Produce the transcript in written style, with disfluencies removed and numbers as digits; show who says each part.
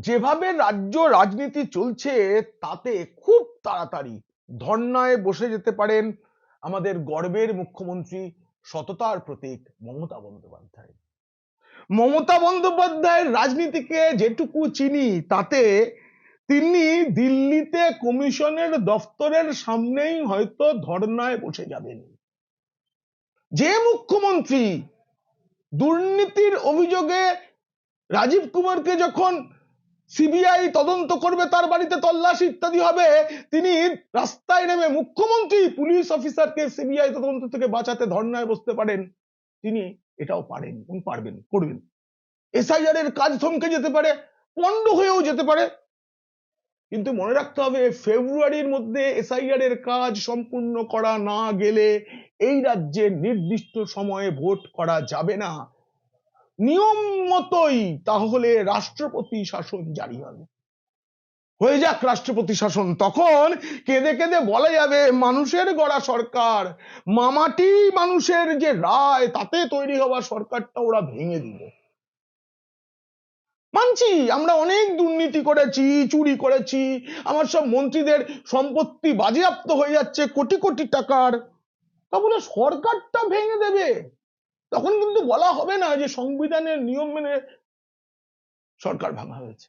Speaker 1: যেভাবে রাজ্য রাজনীতি চলছে তাতে খুব তাড়াতাড়ি ধর্নায় বসে যেতে পারেন আমাদের গর্বের মুখ্যমন্ত্রী, সততার প্রতীক মমতা বন্দ্যোপাধ্যায়। মমতা বন্দ্যোপাধ্যায়ের রাজনীতিকে যেটুকু চিনি তাতে তিনি দিল্লিতে কমিশনের দফতরের সামনেই হয়তো ধর্নায় বসে যাবেন। যে মুখ্যমন্ত্রী দুর্নীতির অভিযোগে রাজীব কুমারকে যখন সিবিআই তদন্ত করবে, তার বাড়িতে তল্লাশি ইত্যাদি হবে, তিনি রাস্তায় নেমে মুখ্যমন্ত্রী পুলিশ অফিসারকে সিবিআই তদন্ত থেকে বাঁচাতে ধর্নায় বসতে পারেন। তিনি এটাও পারেন, পারবেন, করবেন। এসআইআর এর কাজ থমকে যেতে পারে, পণ্ড হয়েও যেতে পারে, কিন্তু মনে রাখতে হবে ফেব্রুয়ারির মধ্যে এসআইআর এর কাজ সম্পূর্ণ করা না গেলে এই রাজ্যে নির্দিষ্ট সময়ে ভোট করা যাবে না। নিয়ম মতোই তাহলে রাষ্ট্রপতি শাসন জারি হবে। হয়ে যাক রাষ্ট্রপতি শাসন, তখন কেঁদে কেঁদে বলা যাবে মানুষের গড়া সরকার, মামাটি মানুষের যে রায় তাতে তৈরি হওয়া সরকারটা ওরা ভেঙে দিল। মানছি আমরা অনেক দুর্নীতি করেছি, চুরি করেছি, আমার সব মন্ত্রীদের সম্পত্তি বাজেয়াপ্ত হয়ে যাচ্ছে কোটি কোটি টাকার, তা বলে সরকারটা ভেঙে দেবে? তখন কিন্তু বলা হবে না যে সংবিধানের নিয়ম মেনে সরকার ভাঙা হয়েছে।